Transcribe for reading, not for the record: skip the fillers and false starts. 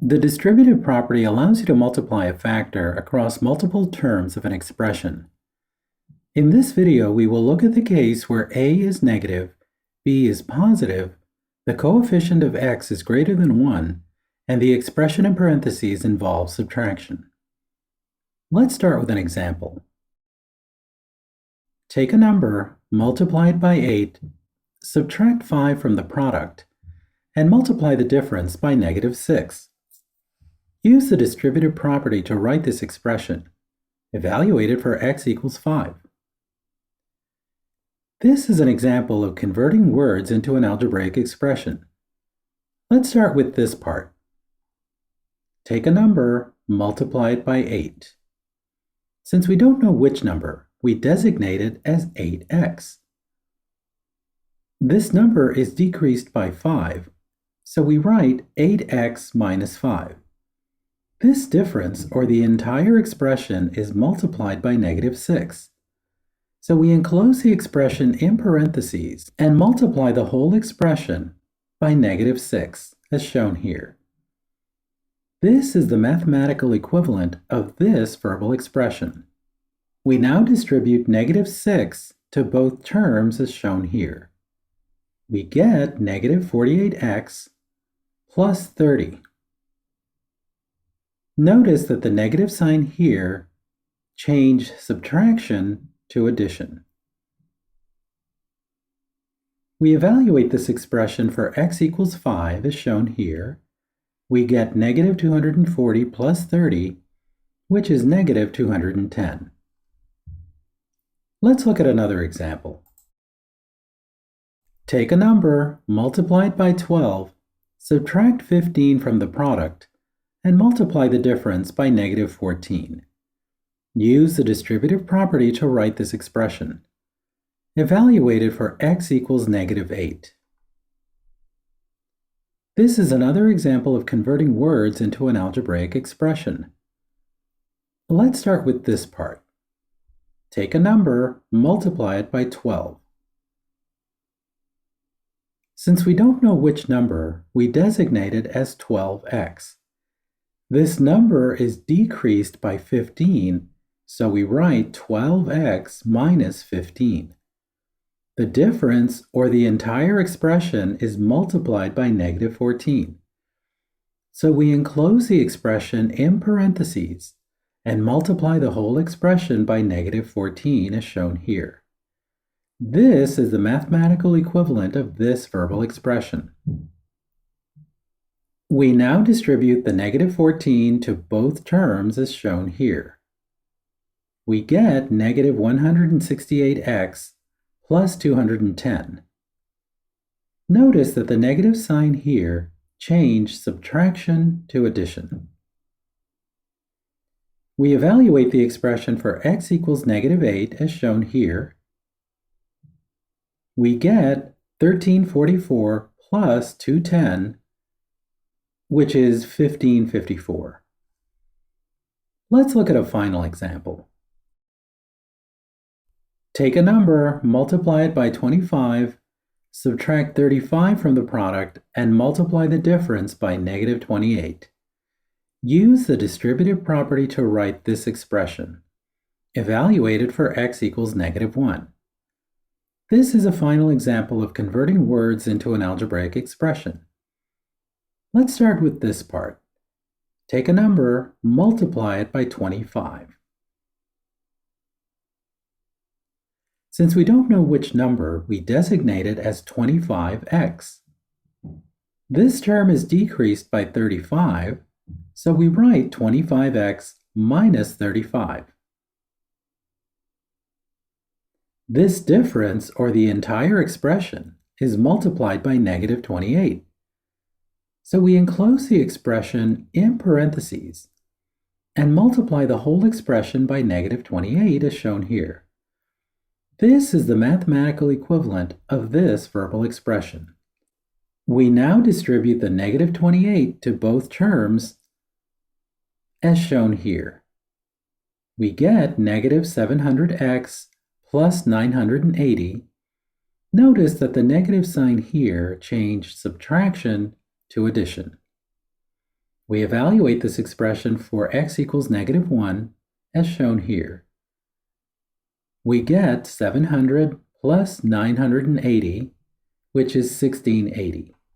The distributive property allows you to multiply a factor across multiple terms of an expression. In this video, we will look at the case where a is negative, b is positive, the coefficient of x is greater than 1, and the expression in parentheses involves subtraction. Let's start with an example. Take a number, multiply it by 8, subtract 5 from the product, and multiply the difference by -6. Use the distributive property to write this expression. Evaluate it for x equals 5. This is an example of converting words into an algebraic expression. Let's start with this part. Take a number, multiply it by 8. Since we don't know which number, we designate it as 8x. This number is decreased by 5, so we write 8x minus 5. This difference, or the entire expression, is multiplied by -6. So we enclose the expression in parentheses and multiply the whole expression by -6, as shown here. This is the mathematical equivalent of this verbal expression. We now distribute -6 to both terms as shown here. We get -48x plus 30. Notice that the negative sign here changed subtraction to addition. We evaluate this expression for x equals 5 as shown here. We get -240 plus 30, which is -210. Let's look at another example. Take a number, multiply it by 12, subtract 15 from the product, and multiply the difference by -14. Use the distributive property to write this expression. Evaluate it for x equals -8. This is another example of converting words into an algebraic expression. Let's start with this part. Take a number, multiply it by 12. Since we don't know which number, we designate it as 12x. This number is decreased by 15, so we write 12x minus 15. The difference, or the entire expression, is multiplied by -14. So we enclose the expression in parentheses and multiply the whole expression by -14 as shown here. This is the mathematical equivalent of this verbal expression. We now distribute the -14 to both terms as shown here. We get -168x plus 210. Notice that the negative sign here changed subtraction to addition. We evaluate the expression for x equals -8 as shown here. We get 1344 plus 210, which is 1554. Let's look at a final example. Take a number, multiply it by 25, subtract 35 from the product, and multiply the difference by -28. Use the distributive property to write this expression. Evaluate it for x equals -1. This is a final example of converting words into an algebraic expression. Let's start with this part. Take a number, multiply it by 25. Since we don't know which number, we designate it as 25x. This term is decreased by 35, so we write 25x minus 35. This difference, or the entire expression, is multiplied by -28. So we enclose the expression in parentheses and multiply the whole expression by -28 as shown here. This is the mathematical equivalent of this verbal expression. We now distribute the -28 to both terms as shown here. We get -700x plus 980. Notice that the negative sign here changed subtraction to addition. We evaluate this expression for x equals -1, as shown here. We get 700 plus 980, which is 1680.